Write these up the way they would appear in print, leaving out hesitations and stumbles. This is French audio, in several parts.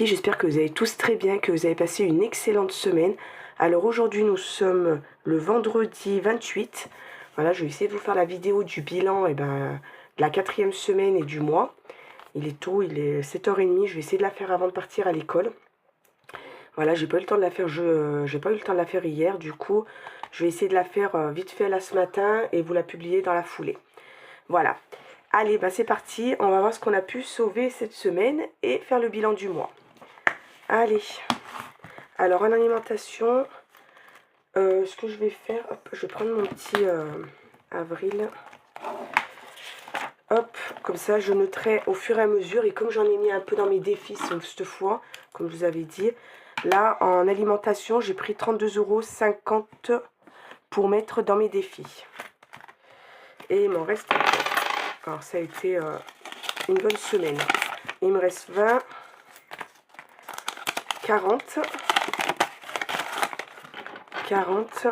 filles, j'espère que vous allez tous très bien, que vous avez passé une excellente semaine. Alors aujourd'hui nous sommes le vendredi 28. Voilà, je vais essayer de vous faire la vidéo du bilan de la 4e semaine et du mois. Il est tôt, il est 7h30, je vais essayer de la faire avant de partir à l'école. Voilà, j'ai pas eu le temps de la faire, j'ai pas eu le temps de la faire hier, du coup je vais essayer de la faire vite fait là ce matin et vous la publier dans la foulée. Voilà. Allez, c'est parti, on va voir ce qu'on a pu sauver cette semaine et faire le bilan du mois. Allez, alors en alimentation, ce que je vais faire, hop, je vais prendre mon petit avril. Hop, comme ça je noterai au fur et à mesure, et comme j'en ai mis un peu dans mes défis cette fois, comme je vous avais dit, là en alimentation j'ai pris 32,50 € pour mettre dans mes défis. Et il m'en reste, alors ça a été une bonne semaine. Il me reste 20, 40, 40,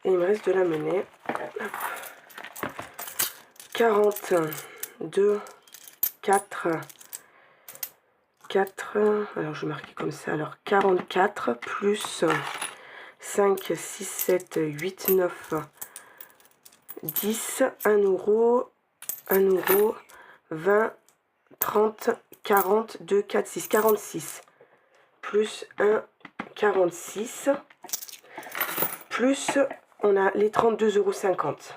et il me reste de la monnaie. 42, 4, 4, alors je vais marquer comme ça, alors 44 plus 5, 6, 7, 8, 9, 10, 1 €, 1 €, 20, 30, 40, 2, 4, 6, 46, plus 1, 46, plus on a les 32,50 €.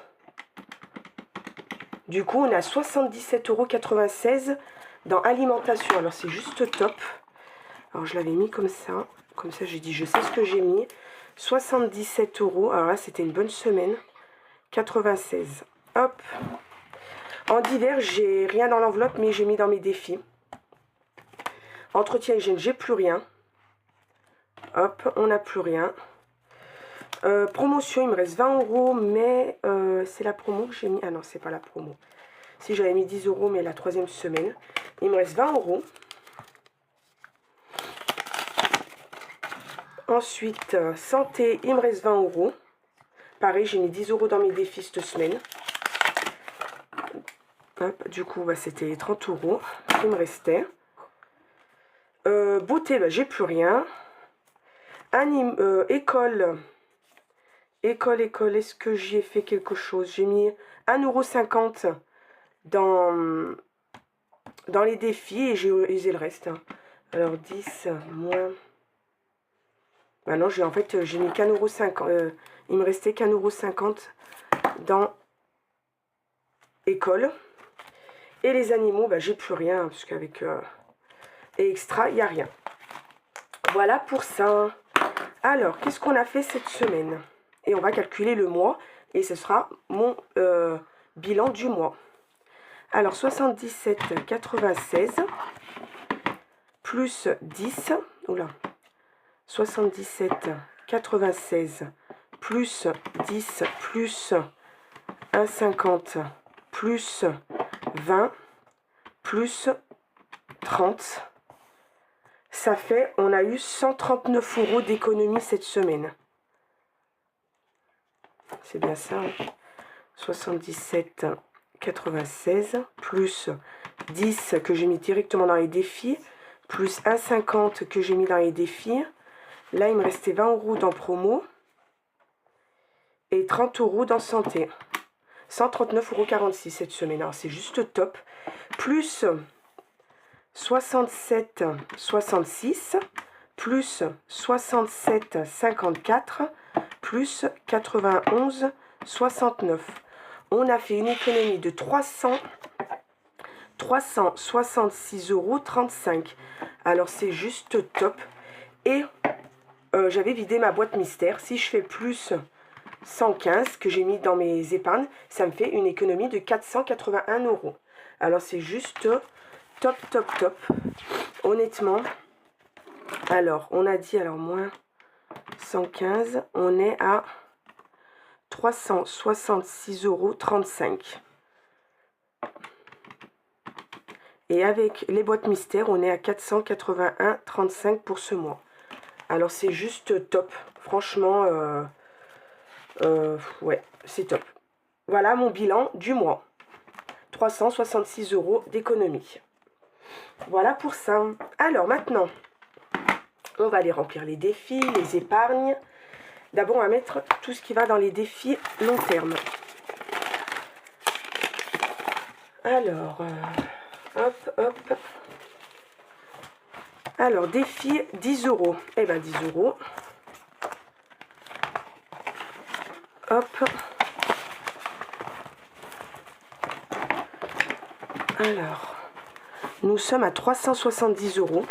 Du coup, on a 77,96 € dans alimentation. Alors, c'est juste top. Alors, je l'avais mis comme ça. Comme ça, j'ai dit, je sais ce que j'ai mis. 77 €. Alors là, c'était une bonne semaine. 96. Hop. En divers, j'ai rien dans l'enveloppe, mais j'ai mis dans mes défis. Entretien hygiène, j'ai plus rien. Hop, on n'a plus rien. Promotion, il me reste 20 €, mais c'est la promo que j'ai mis. Ah non, c'est pas la promo. Si j'avais mis 10 €, mais la 3e semaine. Il me reste 20 €. Ensuite, santé, il me reste 20 €. Pareil, j'ai mis 10 € dans mes défis cette semaine. Hop, du coup, c'était 30 € qui me restait. Beauté, j'ai plus rien. École. École, est-ce que j'y ai fait quelque chose? J'ai mis 1,50 € dans les défis et j'ai utilisé le reste. Alors 10 moins... non, j'ai mis qu'1,50 €. Il me restait qu'1,50 € dans école. Et les animaux, j'ai plus rien, parce qu'avec extra, il n'y a rien. Voilà pour ça. Alors, qu'est-ce qu'on a fait cette semaine? Et on va calculer le mois, et ce sera mon bilan du mois. Alors, 77,96 plus 10, oula, 77,96 plus 10 plus 1,50 plus 20 plus 30, ça fait, on a eu 139 € d'économie cette semaine. C'est bien ça, hein. 77,96 plus 10 que j'ai mis directement dans les défis, plus 1,50 que j'ai mis dans les défis. Là, il me restait 20 € dans promo et 30 € dans santé. 139,46 € cette semaine. Alors, c'est juste top. Plus 67,66 plus 67,54 plus 91,69. On a fait une économie de 366,35 €. Alors, c'est juste top. Et j'avais vidé ma boîte mystère. Si je fais plus 115 que j'ai mis dans mes épargnes, ça me fait une économie de 481 €. Alors, c'est juste top, top, top. Honnêtement. Alors, on a dit, alors, moins 115, on est à 366,35 €. Et avec les boîtes mystères, on est à 481,35 € pour ce mois. Alors, c'est juste top. Franchement, ouais, c'est top. Voilà mon bilan du mois. 366 € d'économie. Voilà pour ça. Alors maintenant, on va aller remplir les défis, les épargnes. D'abord, on va mettre tout ce qui va dans les défis long terme. Alors, hop, hop. Alors, défi 10 €. Eh bien, 10 €. Hop. Alors, nous sommes à 370 €.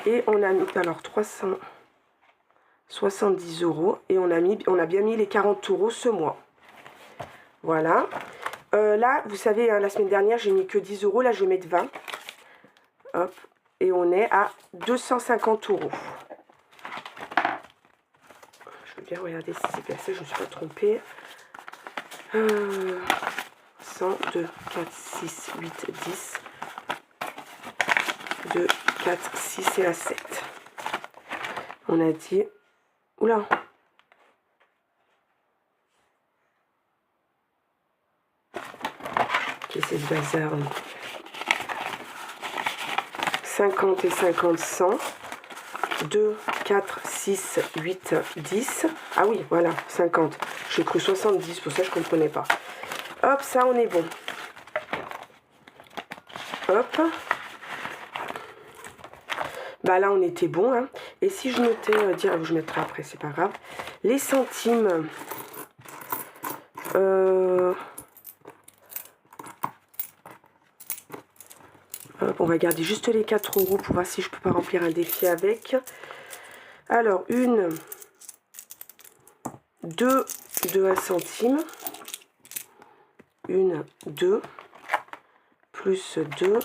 Et on a mis, alors 370 € et on a bien mis les 40 € ce mois. Voilà. Là, vous savez, hein, la semaine dernière, j'ai mis que 10 €. Là, je vais mettre 20. Hop. Et on est à 250 €. Je veux bien regarder si c'est placé, je ne me suis pas trompée. 100, 2, 4, 6, 8, 10. 2, 4, 6 et la 7. On a dit... Oula. Qu'est-ce que c'est ce bazar? 50 et 50, 100. 2, 4, 6, 8, 10. Ah oui, voilà, 50. J'ai cru 70, pour ça je ne comprenais pas. Hop, ça, on est bon. Hop. Bah là, on était bon. Hein. Et si je notais, je mettrai après, c'est pas grave. Les centimes. Hop, on va garder juste les 4 € pour voir si je peux pas remplir un défi avec. Alors, 1, 2 de 1 centime. 1, 2, plus 2.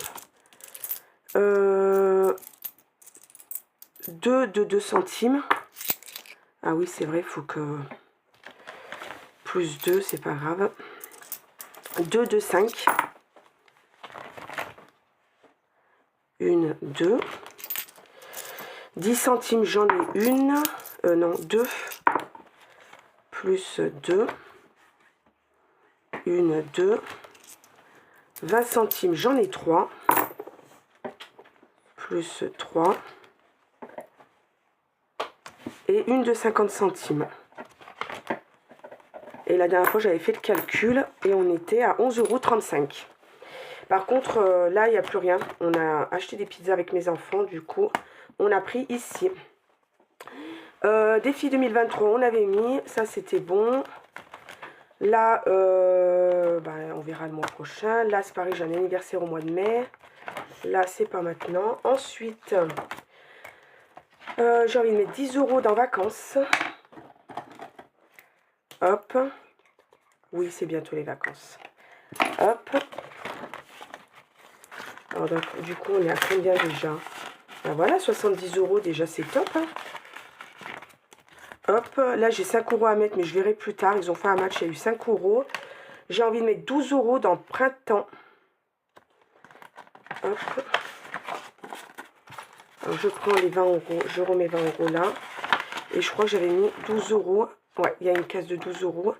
2 de 2 centimes. Ah oui, c'est vrai, il faut que... Plus 2, c'est pas grave. 2 de 5. 1, 2. 10 centimes, j'en ai une. Non, 2. Plus 2. 1, 2. 20 centimes, j'en ai 3. Plus 3. Et une de 50 centimes. Et la dernière fois, j'avais fait le calcul et on était à 11,35 €. Par contre, là, il n'y a plus rien. On a acheté des pizzas avec mes enfants. Du coup, on a pris ici. Défi 2023, on avait mis. Ça, c'était bon. Là, on verra le mois prochain. Là, c'est pareil, j'ai un anniversaire au mois de mai. Là, c'est pas maintenant. Ensuite, j'ai envie de mettre 10 € dans vacances. Hop. Oui, c'est bientôt les vacances. Hop. Alors, donc, du coup, on est à combien déjà? Ben voilà, 70 € déjà, c'est top. Hein. Hop. Là, j'ai 5 € à mettre, mais je verrai plus tard. Ils ont fait un match, il y a eu 5 €. J'ai envie de mettre 12 € dans printemps. Hop. Alors, je prends les 20 €. Je remets 20 € là. Et je crois que j'avais mis 12 €. Ouais, il y a une case de 12 €.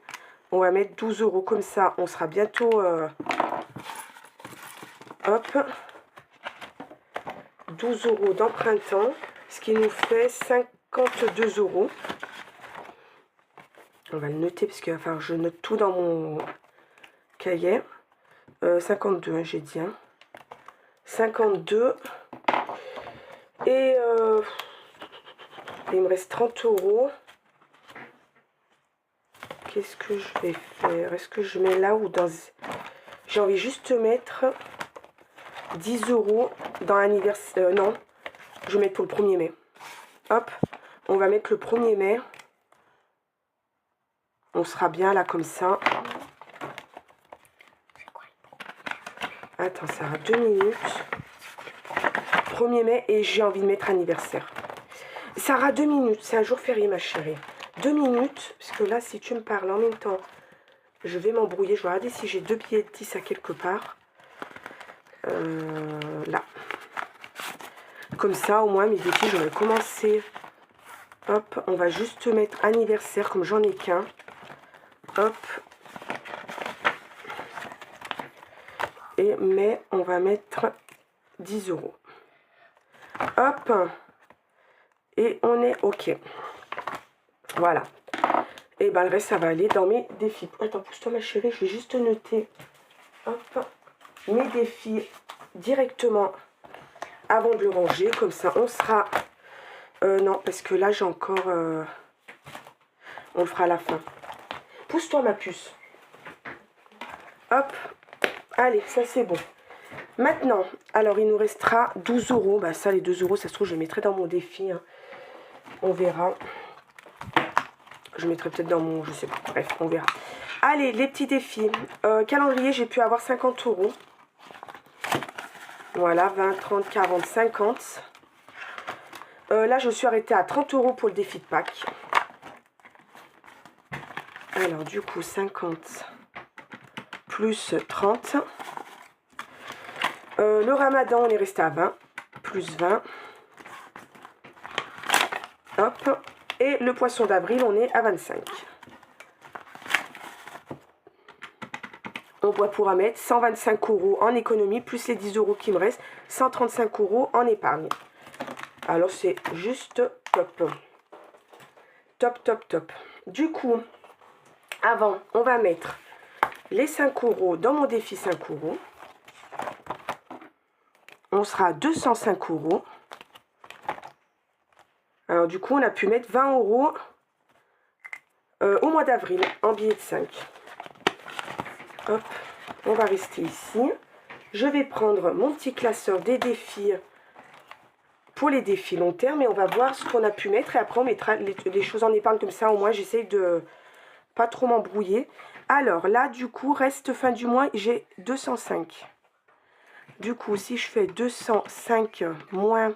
On va mettre 12 € comme ça. On sera bientôt... Hop. 12 € dans printemps. Ce qui nous fait 52 €. On va le noter parce qu'il va falloir que je note tout dans mon cahier. 52, hein, j'ai dit. Hein. 52. Et il me reste 30 €. Qu'est-ce que je vais faire? Est-ce que je mets là ou dans... J'ai envie juste de mettre 10 € dans l'anniversaire. Non, je vais mettre pour le 1er mai. Hop, on va mettre le 1er mai. On sera bien là comme ça. Attends, ça va 2 minutes. 1er mai et j'ai envie de mettre anniversaire. Sarah, 2 minutes. C'est un jour férié, ma chérie. 2 minutes, parce que là, si tu me parles en même temps, je vais m'embrouiller. Je vais regarder si j'ai 2 billets de 10 à quelque part. Là. Comme ça, au moins, mes défis, j'aurais commencé. Hop, on va juste mettre anniversaire, comme j'en ai qu'un. Hop. Et mais, on va mettre 10 euros. Hop. Et on est OK. Voilà. Et ben le reste, ça va aller dans mes défis. Attends, pousse-toi ma chérie, je vais juste noter. Hop. Mes défis directement avant de le ranger. Comme ça, on sera... non, parce que là, j'ai encore... on le fera à la fin. Pousse-toi ma puce. Hop. Allez, ça c'est bon. Maintenant, alors il nous restera 12 euros. Bah ça, les 2 euros, ça se trouve, je les mettrai dans mon défi. Hein. On verra. Je mettrai peut-être dans mon... Je sais pas. Bref, on verra. Allez, les petits défis. Calendrier, j'ai pu avoir 50 euros. Voilà, 20, 30, 40, 50. Là, je suis arrêtée à 30 euros pour le défi de Pâques. Alors, du coup, 50 plus 30. Le ramadan, on est resté à 20. Plus 20. Hop. Et le poisson d'avril, on est à 25. On pourra mettre 125 euros en économie, plus les 10 euros qui me restent. 135 euros en épargne. Alors, c'est juste top. Top, top, top. Du coup, avant, on va mettre les 5 euros dans mon défi 5 euros. On sera à 205 euros. Alors, du coup, on a pu mettre 20 euros au mois d'avril en billet de 5. Hop, on va rester ici. Je vais prendre mon petit classeur des défis pour les défis long terme et on va voir ce qu'on a pu mettre. Et après, on mettra les choses en épargne comme ça. Au moins, j'essaye de pas trop m'embrouiller. Alors, là, du coup, reste fin du mois, j'ai 205. Du coup, si je fais 205 moins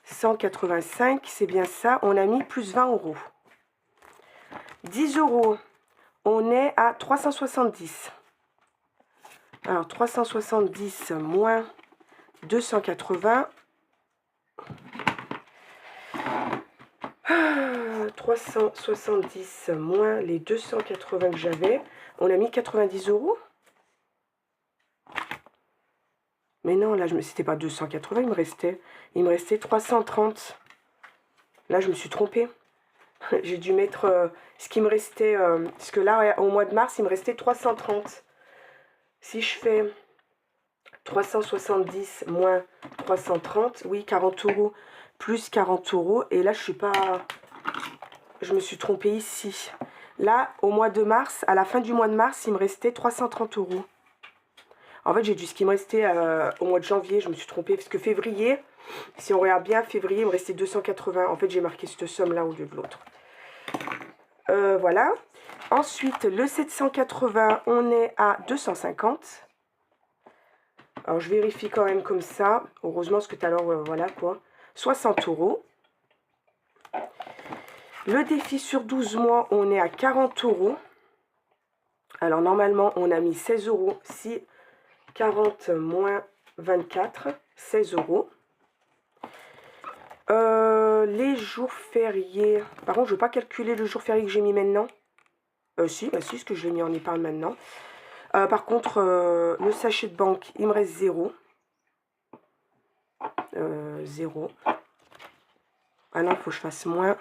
185, c'est bien ça. On a mis plus 20 euros. 10 euros, on est à 370. Alors, 370 moins 280. 370 moins les 280 que j'avais. On a mis 90 euros. Mais non, là, c'était pas 280, il me restait 330. Là, je me suis trompée. J'ai dû mettre ce qui me restait, parce que là, au mois de mars, il me restait 330. Si je fais 370 moins 330, oui, 40 euros plus 40 euros. Et là, je me suis trompée ici. Là, au mois de mars, à la fin du mois de mars, il me restait 330 euros. En fait, j'ai dû ce qui me restait au mois de janvier. Je me suis trompée parce que février, si on regarde bien, février, il me restait 280. En fait, j'ai marqué cette somme-là au lieu de l'autre. Voilà. Ensuite, le 780, on est à 250. Alors, je vérifie quand même comme ça. Heureusement, parce que tout à l'heure, voilà quoi. 60 euros. Le défi sur 12 mois, on est à 40 euros. Alors, normalement, on a mis 16 euros. Si 40 moins 24, 16 euros. Les jours fériés. Par contre, je ne veux pas calculer le jour férié que j'ai mis maintenant. Si, bah si, ce que je l'ai mis en épargne maintenant. Par contre, le sachet de banque, il me reste 0. 0. Ah non, il faut que je fasse moins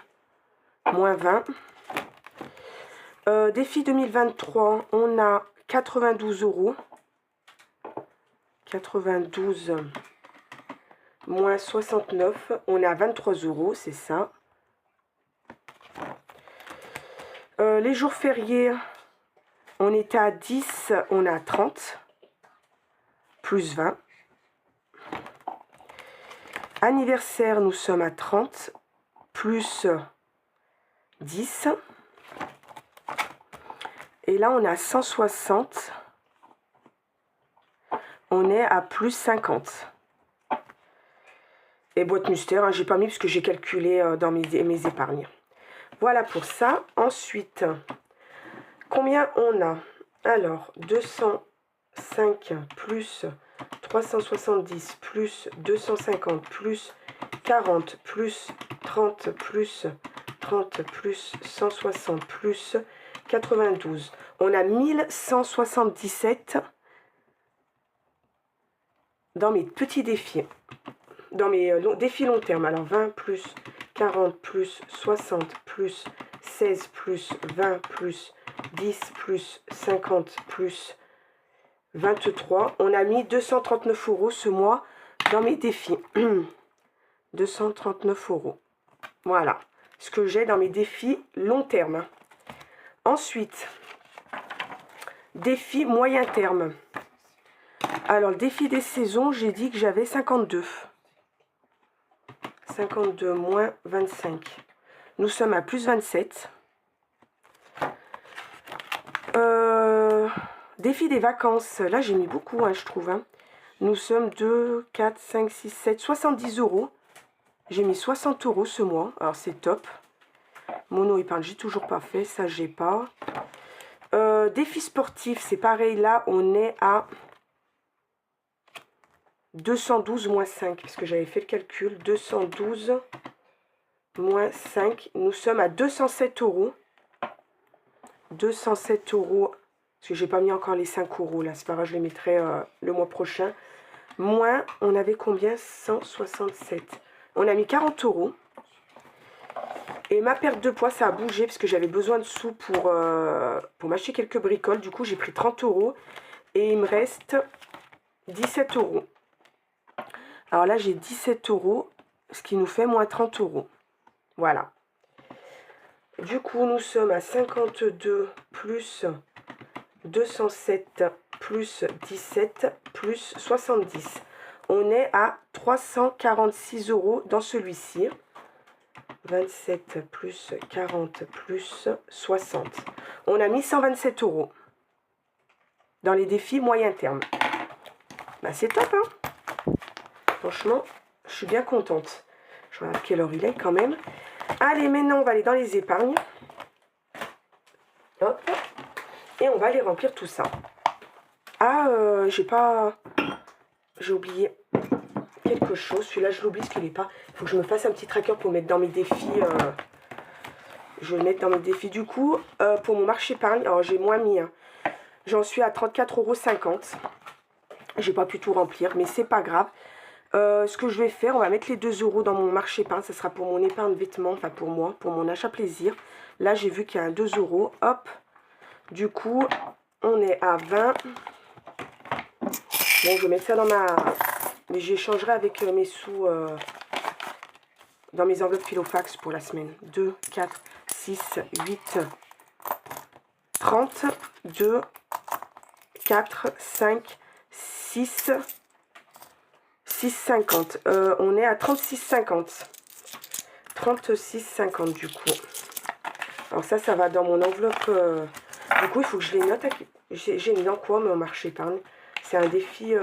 20. Défi 2023, on a 92 euros. 92 moins 69, on est à 23 euros, c'est ça. Les jours fériés, on était à 10, on est à 30, plus 20. Anniversaire, nous sommes à 30, plus 10. Et là, on est à 160. On est à plus 50. Et boîte mystère, hein, j'ai pas mis parce que j'ai calculé dans mes épargnes. Voilà pour ça. Ensuite, combien on a? Alors, 205 plus 370 plus 250 plus 40 plus 30 plus 30 plus 160 plus 92. On a 1177 dans mes petits défis. Dans mes défis long terme. Alors 20 plus 40 plus 60 plus 16 plus 20 plus 10 plus 50 plus 23. On a mis 239 € ce mois dans mes défis. 239 €. Voilà ce que j'ai dans mes défis long terme. Ensuite, défi moyen terme. Alors, le défi des saisons, j'ai dit que j'avais 52. 52 moins 25. Nous sommes à plus 27. Défi des vacances. Là, j'ai mis beaucoup, hein, je trouve. Hein. Nous sommes 2, 4, 5, 6, 7, 70 €. J'ai mis 60 € ce mois. Alors, c'est top. Mono épargne, j'ai toujours pas fait. Ça, j'ai pas. Défi sportif, c'est pareil. Là, on est à 212 moins 5. Parce que j'avais fait le calcul. 212 moins 5. Nous sommes à 207 €. 207 €. Parce que j'ai pas mis encore les 5 € là. C'est pas grave, je les mettrai le mois prochain. Moins, on avait combien? 167. On a mis 40 €. Et ma perte de poids, ça a bougé parce que j'avais besoin de sous pour m'acheter quelques bricoles. Du coup, j'ai pris 30 €. Et il me reste 17 €. Alors là, j'ai 17 €, ce qui nous fait moins 30 €. Voilà. Du coup, nous sommes à 52 plus 207 plus 17 plus 70. On est à 346 € dans celui-ci. 27 plus 40 plus 60. On a mis 127 € dans les défis moyen terme. Bah, c'est top, hein. Franchement, je suis bien contente. Je regarde quelle heure il est quand même. Allez, maintenant, on va aller dans les épargnes. Hop. Et on va aller remplir tout ça. Ah, j'ai oublié quelque chose. Celui-là, je l'oublie parce qu'il n'est pas... Il faut que je me fasse un petit tracker pour mettre dans mes défis. Je vais le mettre dans mes défis. Du coup, pour mon marché épargne, alors j'ai moins mis. Hein. J'en suis à 34,50 €. J'ai pas pu tout remplir, mais c'est pas grave. Ce que je vais faire, on va mettre les 2 € dans mon marché épargne. Ça sera pour mon épargne vêtements, enfin pour moi, pour mon achat plaisir. Là, j'ai vu qu'il y a un 2 €. Hop. Du coup, on est à 20. Bon, je vais mettre ça dans ma... Mais j'échangerai avec mes sous dans mes enveloppes Filofax pour la semaine. 2, 4, 6, 8, 30, 2, 4, 5, 6, 6,50. On est à 36,50. 36,50 du coup. Alors ça va dans mon enveloppe. Du coup, il faut que je les note. J'ai mis dans quoi mon marché épargne? C'est un défi...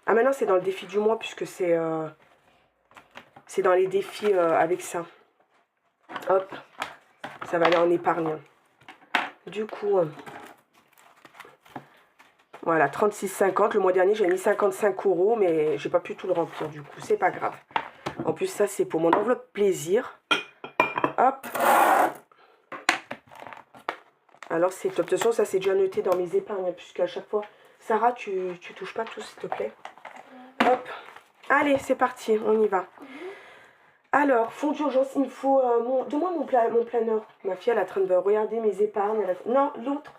Ah, maintenant, c'est dans le défi du mois, puisque c'est dans les défis avec ça. Hop. Ça va aller en épargne. Du coup... Voilà, 36,50. Le mois dernier, j'ai mis 55 €, mais j'ai pas pu tout le remplir, du coup. C'est pas grave. En plus, ça, c'est pour mon enveloppe plaisir. Hop. Alors, c'est top. De toute façon, ça, c'est déjà noté dans mes épargnes, puisqu'à chaque fois... Sarah, tu touches pas tout, s'il te plaît. Hop. Allez, c'est parti, on y va. Alors, fonds d'urgence, il me faut... Donne-moi mon planeur. Ma fille, elle est en train de regarder mes épargnes. Non, l'autre.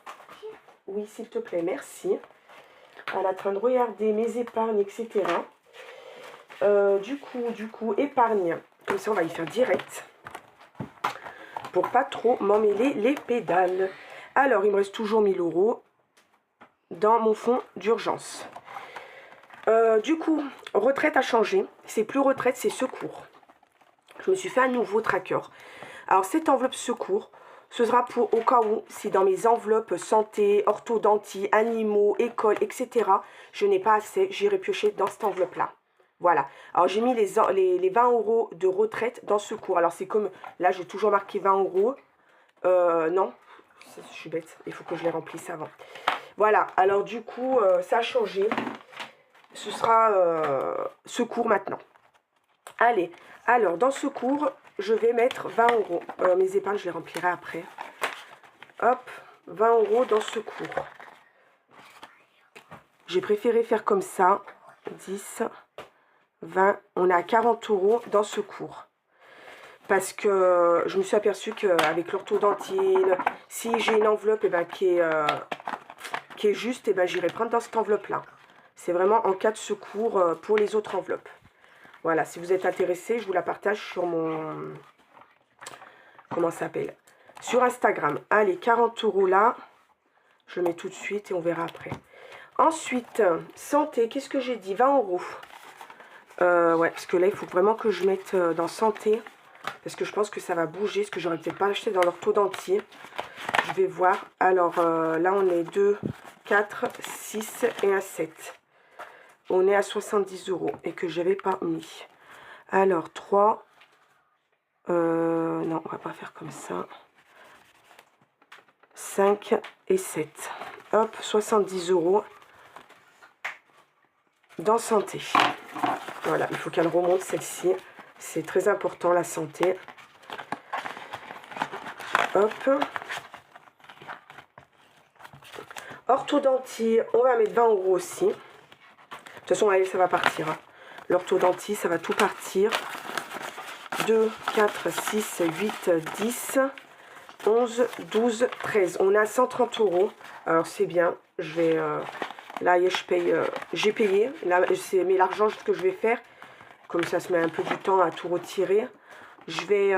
Oui, s'il te plaît, merci. Elle est en train de regarder mes épargnes, etc. Du coup, épargne. Comme ça, on va y faire direct. Pour pas trop m'emmêler les pédales. Alors, il me reste toujours 1000 € dans mon fonds d'urgence. Du coup, retraite a changé. C'est plus retraite, c'est secours. Je me suis fait un nouveau tracker. Alors, cette enveloppe secours, ce sera pour au cas où, si dans mes enveloppes santé, orthodontie, animaux, école, etc., je n'ai pas assez, j'irai piocher dans cette enveloppe-là. Voilà. Alors, j'ai mis les 20 € de retraite dans secours. Alors, c'est comme, là, j'ai toujours marqué 20 €. Non, je suis bête. Il faut que je les remplisse avant. Voilà. Alors, du coup, ça a changé. Ce sera secours maintenant. Allez. Alors, dans secours, je vais mettre 20 €. Mes épargnes, je les remplirai après. Hop, 20 € dans secours. J'ai préféré faire comme ça. 10, 20, on est à 40 € dans ce cours. Parce que je me suis aperçue qu'avec l'orthodontine, si j'ai une enveloppe qui est juste, j'irai prendre dans cette enveloppe-là. C'est vraiment en cas de secours pour les autres enveloppes. Voilà, si vous êtes intéressé, je vous la partage sur mon... Comment ça s'appelle? Sur Instagram. Allez, 40 € là. Je le mets tout de suite et on verra après. Ensuite, santé, qu'est-ce que j'ai dit? 20 €. Ouais, parce que là, il faut vraiment que je mette dans santé. Parce que je pense que ça va bouger. Parce que j'aurais peut-être pas acheté dans l'orthodontie. Je vais voir. Alors, là, on est 2, 4, 6 et un 7. On est à 70 € et que je n'avais pas mis. Alors, 3. Non, on va pas faire comme ça. 5 et 7. Hop, 70 € dans santé. Voilà, il faut qu'elle remonte celle-ci. C'est très important, la santé. Hop. Orthodontie, on va mettre 20 € aussi. De toute façon, allez, ça va partir. Hein. L'orthodontie, ça va tout partir. 2, 4, 6, 8, 10, 11, 12, 13. On est à 130 €. Alors, c'est bien. Je vais... là, je paye... j'ai payé. Là, c'est mais l'argent que je vais faire. Comme ça se met un peu du temps à tout retirer. Je vais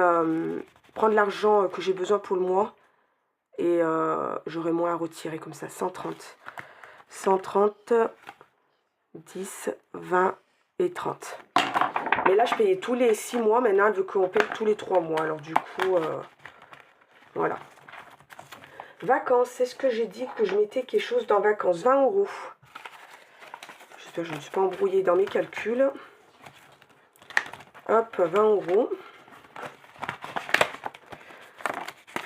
prendre l'argent que j'ai besoin pour le mois. Et j'aurai moins à retirer comme ça. 130. 130, 10, 20 et 30. Mais là, je payais tous les 6 mois. Maintenant, vu qu'on paye tous les 3 mois. Alors, du coup, voilà. Vacances. Est-ce que j'ai dit que je mettais quelque chose dans vacances? 20 €. J'espère que je ne me suis pas embrouillée dans mes calculs. Hop, 20 €.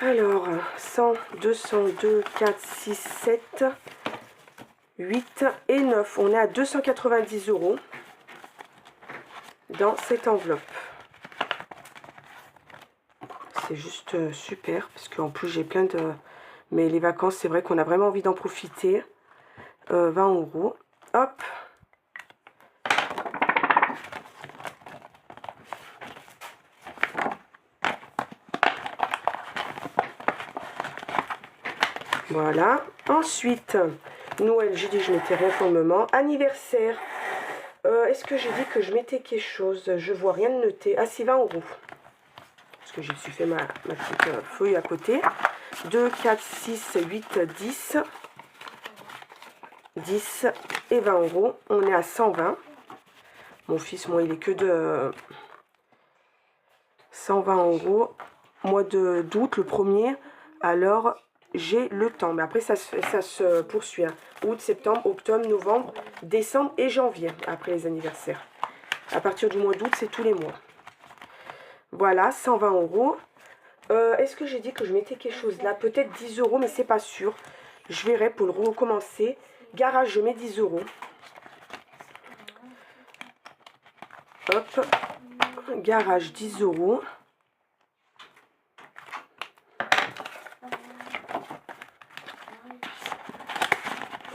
Alors, 100, 200, 2, 4, 6, 7, 8 et 9. On est à 290 € dans cette enveloppe. C'est juste super, parce qu'en plus j'ai plein de... Mais les vacances, c'est vrai qu'on a vraiment envie d'en profiter. 20 €. Hop. Voilà. Ensuite, Noël, j'ai dit que je mettais rien pour le moment. Anniversaire. Est-ce que j'ai dit que je mettais quelque chose? Je vois rien de noté. Ah, c'est 20 €. Parce que j'ai su fait ma petite feuille à côté. 2, 4, 6, 8, 10. 10 et 20 €. On est à 120. Mon fils, moi, il est que de 120 €. Mois d'août, le premier. Alors, j'ai le temps. Mais après, ça se poursuit. Hein. Août, septembre, octobre, novembre, décembre et janvier. Après les anniversaires. À partir du mois d'août, c'est tous les mois. Voilà, 120 €. Est-ce que j'ai dit que je mettais quelque chose là? Peut-être 10 €, mais c'est pas sûr. Je verrai pour le recommencer. Garage, je mets 10 €. Hop. Garage, 10 €.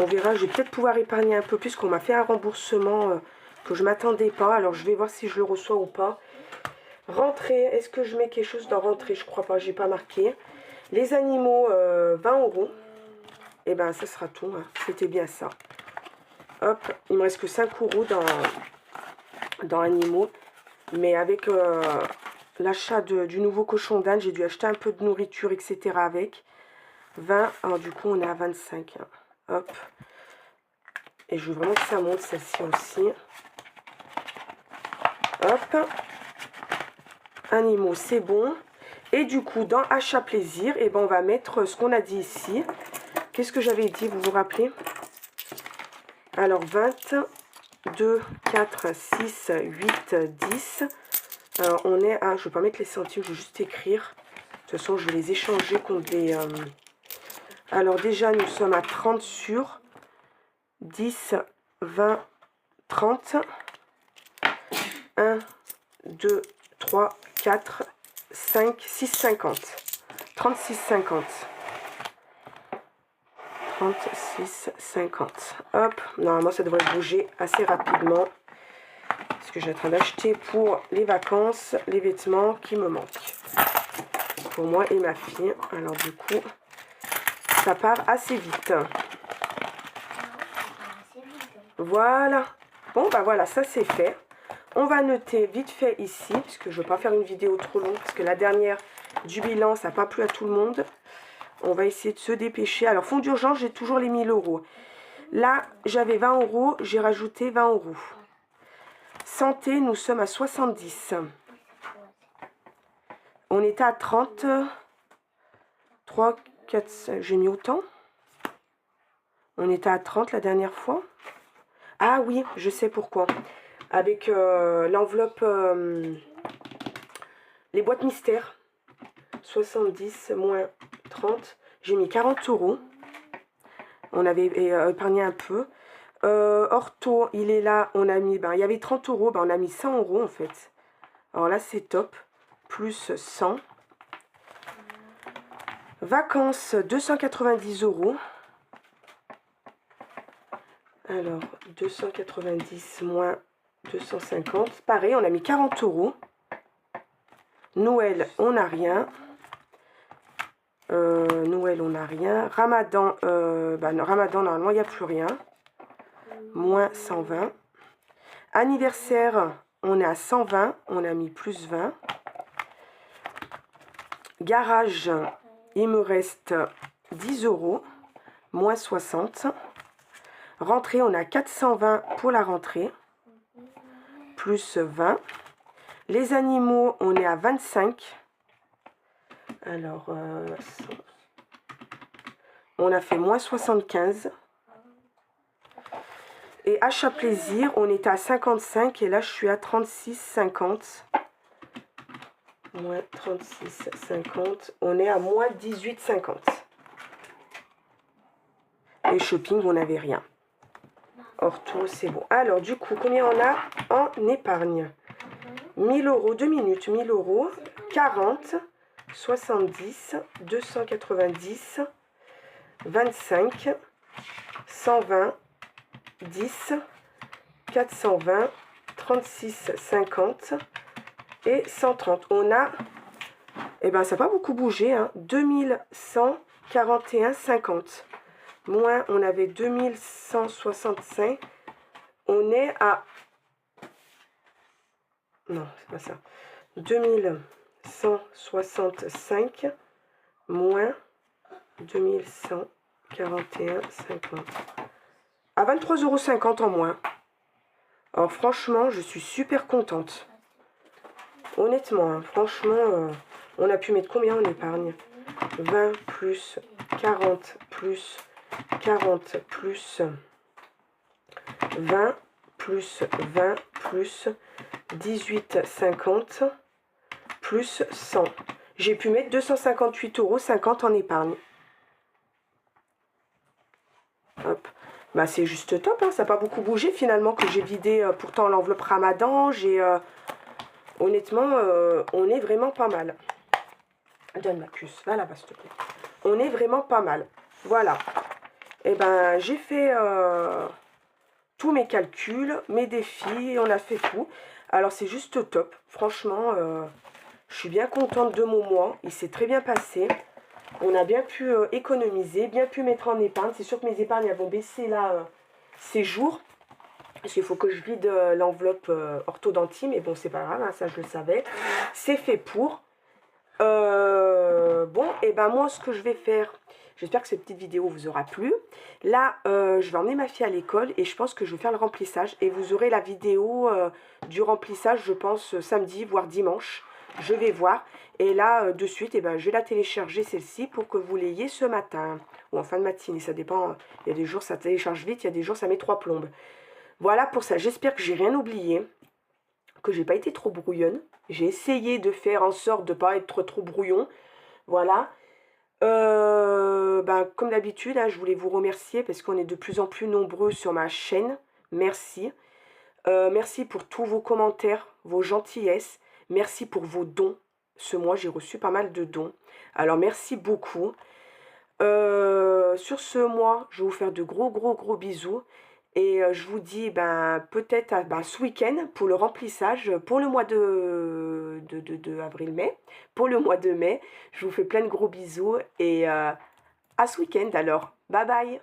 On verra, je vais peut-être pouvoir épargner un peu plus, qu'on m'a fait un remboursement que je ne m'attendais pas. Alors, je vais voir si je le reçois ou pas. Rentrée, est-ce que je mets quelque chose dans rentrée? Je crois pas, j'ai pas marqué. Les animaux, 20 €. Et ben, ça sera tout. Hein. C'était bien ça. Hop, il me reste que 5 € dans animaux. Mais avec l'achat du nouveau cochon d'Inde, j'ai dû acheter un peu de nourriture, etc. avec. 20, alors du coup, on est à 25. Hein. Hop. Et je veux vraiment que ça monte, celle-ci aussi. Hop. Animaux, c'est bon. Et du coup, dans achat plaisir, eh ben, on va mettre ce qu'on a dit ici. Qu'est-ce que j'avais dit, vous vous rappelez? Alors, 20, 2, 4, 6, 8, 10. Alors, on est à... Je ne vais pas mettre les centimes, je vais juste écrire. De toute façon, je vais les échanger contre des... Alors, déjà, nous sommes à 30 sur 10, 20, 30. 1, 2, 3, 4, 5, 6, 50. 36,50. 36,50. Hop, normalement ça devrait bouger assez rapidement. Parce que j'ai en train d'acheter pour les vacances, les vêtements qui me manquent. Pour moi et ma fille. Alors du coup, ça part assez vite. Voilà. Bon, bah voilà, ça c'est fait. On va noter vite fait ici, puisque je ne veux pas faire une vidéo trop longue, parce que la dernière du bilan, ça n'a pas plu à tout le monde. On va essayer de se dépêcher. Alors, fonds d'urgence, j'ai toujours les 1000 euros. Là, j'avais 20 euros, j'ai rajouté 20 euros. Santé, nous sommes à 70. On était à 30. 3, 4, 5, j'ai mis autant. On était à 30 la dernière fois. Ah oui, je sais pourquoi. Avec l'enveloppe, les boîtes mystères. 70 moins 30. J'ai mis 40 euros. On avait épargné un peu. Ortho, il est là. On a mis, ben, il y avait 30 euros. Ben, on a mis 100 euros en fait. Alors là, c'est top. Plus 100. Vacances, 290 euros. Alors, 290 moins 250. Pareil, on a mis 40 euros. Noël, on n'a rien. Noël, on n'a rien. Ramadan, Ramadan, normalement, il n'y a plus rien. Moins 120. Anniversaire, on est à 120. On a mis plus 20. Garage, il me reste 10 euros. Moins 60. Rentrée, on a 420 pour la rentrée. Plus 20. Les animaux, on est à 25. Alors, on a fait moins 75. Et achat plaisir, on était à 55 et là, je suis à 36,50. Moins 36,50. On est à moins 18,50. Et shopping, on n'avait rien. Ortho, c'est bon. Alors, du coup, combien on a en épargne? 1000 euros, 2 minutes, 1000 euros, 40, 70, 290, 25, 120, 10, 420, 36, 50 et 130. On a, eh ben ça n'a pas beaucoup bougé, hein, 2141, 50. Moins, on avait 2165. On est à... Non, c'est pas ça. 2165 moins 2141, 50. À 23,50 € en moins. Alors franchement, je suis super contente. Honnêtement, hein, franchement, on a pu mettre combien en épargne? 20 plus 40 plus 40 plus 20 plus 20 plus 18,50 plus 100. J'ai pu mettre 258,50 € en épargne. Hop. Bah, c'est juste top, hein. Ça n'a pas beaucoup bougé finalement que j'ai vidé pourtant l'enveloppe Ramadan. Honnêtement, on est vraiment pas mal. Donne ma puce, va là-bas s'il te plaît. On est vraiment pas mal. Voilà. Et ben j'ai fait tous mes calculs, mes défis, on a fait tout. Alors c'est juste top. Franchement, je suis bien contente de mon mois. Il s'est très bien passé. On a bien pu économiser, bien pu mettre en épargne. C'est sûr que mes épargnes elles vont baisser là ces jours. Parce qu'il faut que je vide l'enveloppe orthodontie. Mais bon, c'est pas grave, hein, ça je le savais. C'est fait pour. Bon, et ben moi ce que je vais faire, j'espère que cette petite vidéo vous aura plu. Là, je vais emmener ma fille à l'école et je pense que je vais faire le remplissage. Et vous aurez la vidéo du remplissage, je pense, samedi, voire dimanche. Je vais voir. Et là, de suite, et ben, je vais la télécharger celle-ci pour que vous l'ayez ce matin. Ou en fin de matinée, ça dépend. Il y a des jours ça télécharge vite, il y a des jours ça met 3 plombes. Voilà pour ça. J'espère que j'ai rien oublié. Que j'ai pas été trop brouillonne. J'ai essayé de faire en sorte de ne pas être trop brouillon. Voilà. Comme d'habitude, hein, je voulais vous remercier parce qu'on est de plus en plus nombreux sur ma chaîne. Merci. Merci pour tous vos commentaires, vos gentillesses. Merci pour vos dons. Ce mois, j'ai reçu pas mal de dons. Alors, merci beaucoup. Sur ce mois, je vais vous faire de gros bisous. Et je vous dis ben, peut-être ben, ce week-end pour le remplissage, pour le mois de avril-mai, pour le mois de mai. Je vous fais plein de gros bisous et à ce week-end alors. Bye bye.